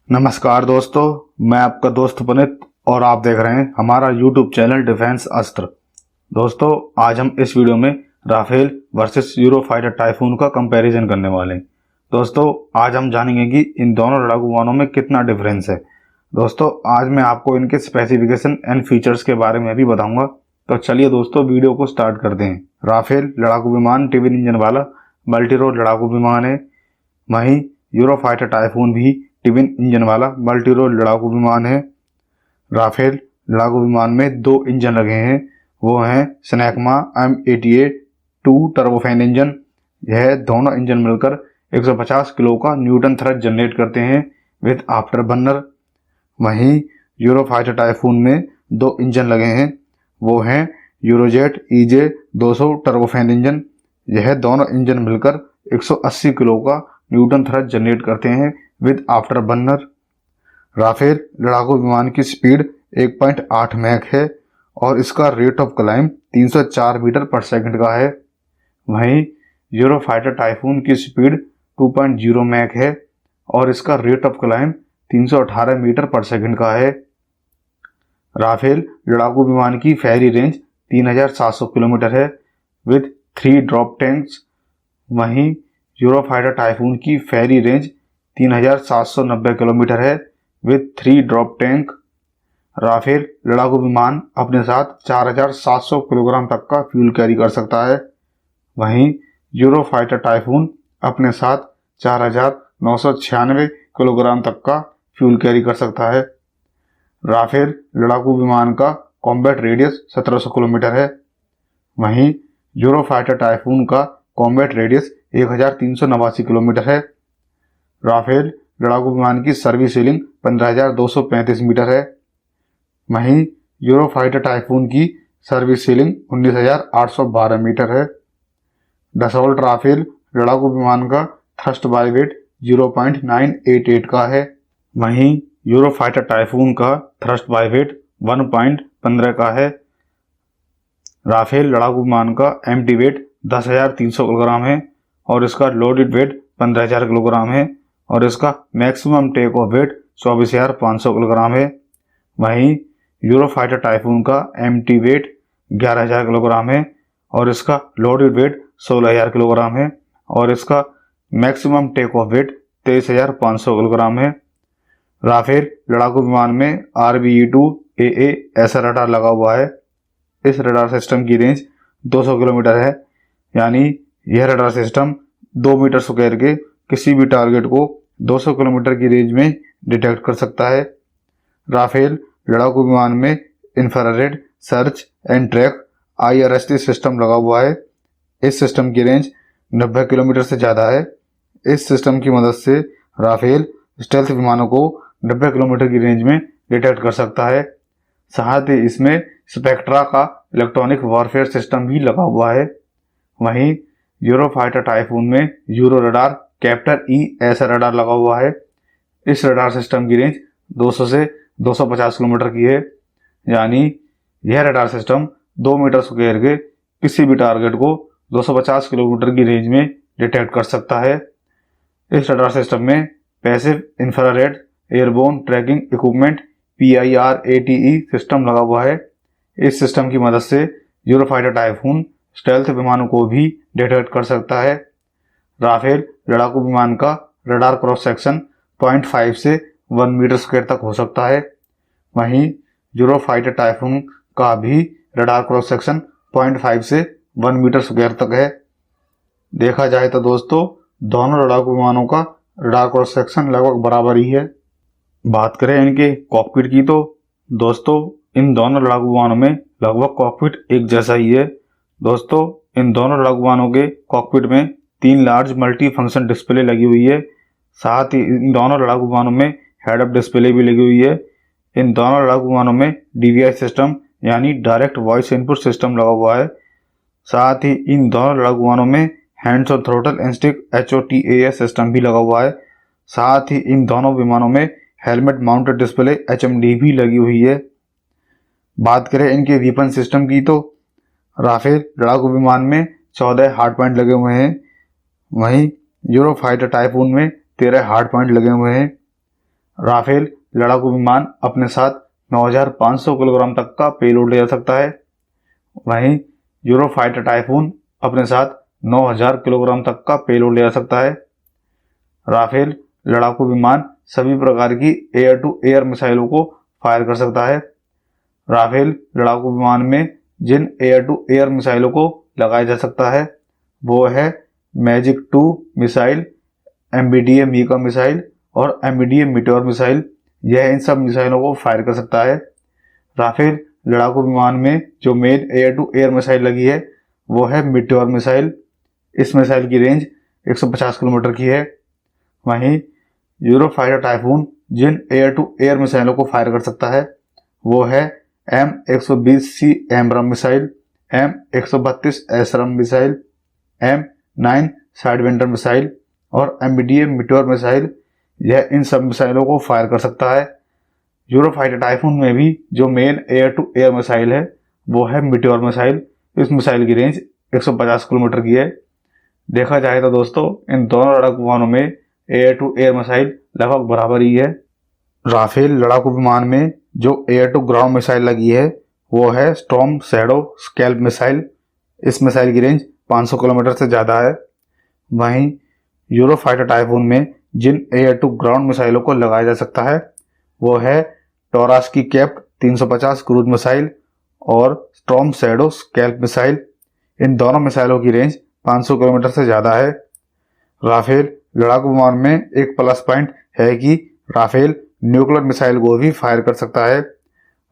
नमस्कार दोस्तों, मैं आपका दोस्त पुनित और आप देख रहे हैं हमारा YouTube चैनल डिफेंस अस्त्र। दोस्तों, आज हम इस वीडियो में राफेल वर्सेस यूरोफाइटर टाइफून का कंपैरिजन करने वाले हैं। दोस्तों, आज हम जानेंगे कि इन दोनों लड़ाकू विमानों में कितना डिफरेंस है। दोस्तों, आज मैं आपको इनके स्पेसिफिकेशन एंड फीचर्स के बारे में भी बताऊंगा। तो चलिए दोस्तों, वीडियो को स्टार्ट करते हैं। राफेल लड़ाकू विमान ट्विन इंजन वाला मल्टी रोल लड़ाकू विमान है। वहीं यूरोफाइटर टाइफून भी ट्विन इंजन वाला मल्टी रोल लड़ाकू विमान है। राफेल लड़ाकू विमान में दो इंजन लगे हैं, वो हैं स्नैकमा M88-2 टर्बोफैन इंजन। यह दोनों इंजन मिलकर 150 किलो का न्यूटन थ्रस्ट जनरेट करते हैं विद आफ्टर बर्नर। वहीं यूरोफाइटर टाइफून में दो इंजन लगे हैं, वो हैं यूरोजेट EJ-200 टर्बोफैन इंजन। यह दोनों इंजन मिलकर 180 किलो का न्यूटन थ्रस्ट जनरेट करते हैं विद आफ्टर बर्नर। राफेल लड़ाकू विमान की स्पीड 1.8 मैक है और इसका रेट ऑफ क्लाइंब 304 मीटर पर सेकंड का है। वहीं यूरोफाइटर टाइफून की स्पीड 2.0 मैक है और इसका रेट ऑफ क्लाइंब 318 मीटर पर सेकंड का है। राफेल लड़ाकू विमान की फेरी रेंज 3700 किलोमीटर है विद 3 ड्रॉप टैंक्स। वहीं यूरोफाइटर टाइफून की फेरी रेंज 3790 किलोमीटर है विद 3 ड्रॉप टैंक। राफेल लड़ाकू विमान अपने साथ 4700 किलोग्राम तक का फ्यूल कैरी कर सकता है। वहीं यूरोफाइटर टाइफून अपने साथ 4996 किलोग्राम तक का फ्यूल कैरी कर सकता है। राफेल लड़ाकू विमान का कॉम्बैट रेडियस 1700 किलोमीटर है। वहीं यूरोफाइटर टाइफून का कॉम्बैट रेडियस 1389 किलोमीटर है। राफेल लड़ाकू विमान की सर्विस सीलिंग 15,235 मीटर है। वहीं यूरोफाइटर टाइफून की सर्विस सीलिंग 19,812 मीटर है। डसॉल्ट राफेल लड़ाकू विमान का थ्रस्ट बाय वेट 0.988 का है। वहीं यूरोफाइटर टाइफून का थ्रस्ट बाय वेट 1.15 का है। राफेल लड़ाकू विमान का एम्प्टी वेट 10,300 किलोग्राम है और इसका लोडेड वेट 15,000 किलोग्राम है और इसका maximum take off weight 24,500 kilogram है। वहीं यूरोफाइटर टाइफून का एम्प्टी वेट 11,000 किलोग्राम है और इसका लोडेड वेट 16,000 किलोग्राम है और इसका maximum take off weight 23,500 kilogram है। राफेल लड़ाकू विमान में RBE-2AA ऐसा रडार लगा हुआ है। इस रडार सिस्टम की रेंज 200 किलोमीटर है, यानी यह रडार सिस्टम 2 मीटर स्क्वायर के किसी भी टारगेट को 200 किलोमीटर की रेंज में डिटेक्ट कर सकता है। राफेल लड़ाकू विमान में infrared search and track IRST system लगा हुआ है। इस सिस्टम की रेंज 90 किलोमीटर से ज़्यादा है। इस सिस्टम की मदद से राफेल स्टेल्थ विमानों को 90 किलोमीटर की रेंज में डिटेक्ट कर सकता है। साथ ही इसमें स्पेक्ट्रा का इलेक्ट्रॉनिक वॉरफेयर सिस्टम भी लगा हुआ है। वहीं यूरोफाइटर टाइफून में यूरो रडार कैप्टर E ऐसा रडार लगा हुआ है। इस रडार सिस्टम की रेंज 200 से 250 किलोमीटर की है, यानी यह रडार सिस्टम 2 मीटर स्क्वायर के किसी भी टारगेट को 250 किलोमीटर की रेंज में डिटेक्ट कर सकता है। इस रडार सिस्टम में passive infrared airborne tracking equipment PIRATE system लगा हुआ है। इस सिस्टम की मदद से यूरोफाइटर टाइफून स्टेल्थ विमानों को भी डिटेक्ट कर सकता है। राफेल लड़ाकू विमान का रडार क्रॉस सेक्शन 0.5 से 1 मीटर स्क्वायर तक हो सकता है। वहीं यूरोफाइटर टाइफून का भी रडार क्रॉस सेक्शन 0.5 से 1 मीटर स्क्वायर तक है। देखा जाए तो दोस्तों, दोनों लड़ाकू विमानों का रडार क्रॉस सेक्शन लगभग बराबर ही है। बात करें इनके कॉकपिट की तो दोस्तों, इन दोनों लड़ाकू विमानों में लगभग कॉकपिट एक जैसा ही है। दोस्तों, इन दोनों लड़ाकू विमानों के कॉकपिट में 3 लार्ज मल्टी फंक्शन डिस्प्ले लगी हुई है। साथ ही इन दोनों लड़ाकू विमानों में हेड अप डिस्प्ले भी लगी हुई है। इन दोनों लड़ाकू विमानों में DVI सिस्टम यानी डायरेक्ट वॉइस इनपुट सिस्टम लगा हुआ है। साथ ही इन दोनों लड़ाकू विमानों में hands on throttle and stick HOTAS system भी लगा हुआ है। साथ ही इन दोनों विमानों में हेलमेट माउंटेड डिस्प्ले HMD भी लगी हुई है। बात करें इनके वीपन सिस्टम की तो राफेल लड़ाकू विमान में 14 हार्ड पॉइंट लगे हुए हैं। वहीं यूरोफाइटर टाइफून में 13 हार्ड पॉइंट लगे हुए हैं। राफेल लड़ाकू विमान अपने साथ 9,500 किलोग्राम तक का पेलोड ले जा सकता है। वहीं यूरोफाइटर टाइफून अपने साथ 9,000 किलोग्राम तक का पेलोड ले जा सकता है। राफेल लड़ाकू विमान सभी प्रकार की एयर टू एयर मिसाइलों को फायर कर सकता है। राफेल लड़ाकू विमान में जिन एयर टू एयर मिसाइलों को लगाया जा सकता है वो है Magic 2 missile, MBDA MICA missile और MBDA मीटेओर मिसाइल। यह इन सब मिसाइलों को फायर कर सकता है। राफेल लड़ाकू विमान में जो main air to air missile लगी है वो है मीटेओर मिसाइल। इस मिसाइल की रेंज 150 किलोमीटर की है। वहीं यूरोफाइटर टाइफून जिन एयर टू एयर मिसाइलों को फायर कर सकता है वो है M120C AMRAAM missile, M132 ASRAAM missile, M9 Sidewinder missile और MBDA मीटेओर मिसाइल। यह इन सब मिसाइलों को फायर कर सकता है। यूरोफाइटर टाइफून में भी जो main air to air missile है वो है मीटेओर मिसाइल। इस मिसाइल की रेंज 150 किलोमीटर की है। देखा जाए तो दोस्तों इन दोनों लड़ाकू विमानों में एयर टू एयर मिसाइल लगभग बराबर ही है। राफेल लड़ाकू विमान में जो एयर टू ग्राउंड मिसाइल लगी है वो है स्टॉर्म शैडो स्कैल्प मिसाइल। इस मिसाइल की रेंज 500 किलोमीटर से ज़्यादा है। वहीं यूरोफाइटर टाइफून में जिन एयर टू ग्राउंड मिसाइलों को लगाया जा सकता है वो है टोरास की कैप्ट 350 क्रूज मिसाइल और स्टॉर्म शैडो स्कैल्प मिसाइल। इन दोनों मिसाइलों की रेंज 500 किलोमीटर से ज़्यादा है। राफेल लड़ाकू विमान में एक प्लस पॉइंट है कि राफेल न्यूक्लियर मिसाइल को भी फायर कर सकता है।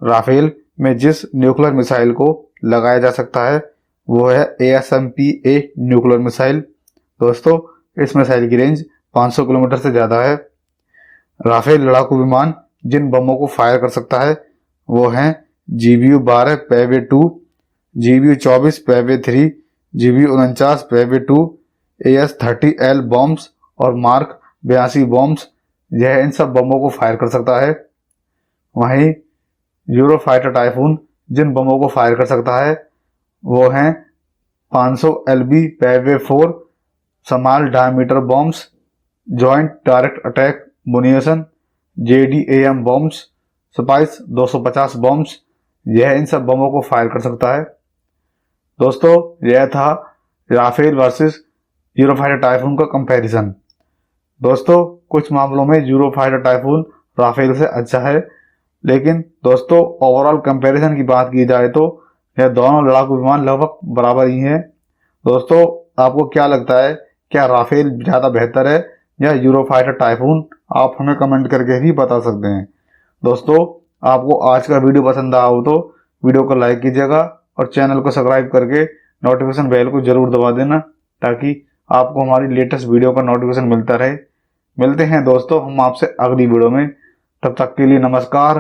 राफेल में जिस न्यूक्लियर मिसाइल को लगाया जा सकता है वो है ASMPA न्यूक्लियर मिसाइल। दोस्तों इस मिसाइल की रेंज 500 किलोमीटर से ज़्यादा है। राफेल लड़ाकू विमान जिन बमों को फायर कर सकता है वो हैं GBU-12 पेवे 2, GBU-24 पेवे 3, GBU-49 पेवे 2, AS-30L bombs और मार्क 82 बॉम्ब्स। यह इन सब बमों को फायर कर सकता है। वहीं यूरोफाइटर टाइफून जिन बमों को फायर कर सकता है वो हैं 500 LB पेवे 4 small diameter bombs, joint direct attack munition, JDAM bombs, spice 250 bombs. यह इन सब बमों को फायर कर सकता है। दोस्तों यह था राफेल वर्सेस यूरोफाइटर टाइफून का कंपैरिजन। दोस्तों कुछ मामलों में यूरोफाइटर टाइफून राफेल से अच्छा है, लेकिन दोस्तों ओवरऑल कंपैरिजन की बात की जाए तो यह दोनों लड़ाकू विमान लगभग बराबर ही हैं। दोस्तों आपको क्या लगता है, क्या राफेल ज़्यादा बेहतर है या यूरोफाइटर टाइफून? आप हमें कमेंट करके भी बता सकते हैं। दोस्तों आपको आज का वीडियो पसंद आया हो तो वीडियो को लाइक कीजिएगा और चैनल को सब्सक्राइब करके नोटिफिकेशन बेल को जरूर दबा देना ताकि आपको हमारी लेटेस्ट वीडियो का नोटिफिकेशन मिलता रहे। मिलते हैं दोस्तों हम आपसे अगली वीडियो में। तब तक के लिए नमस्कार।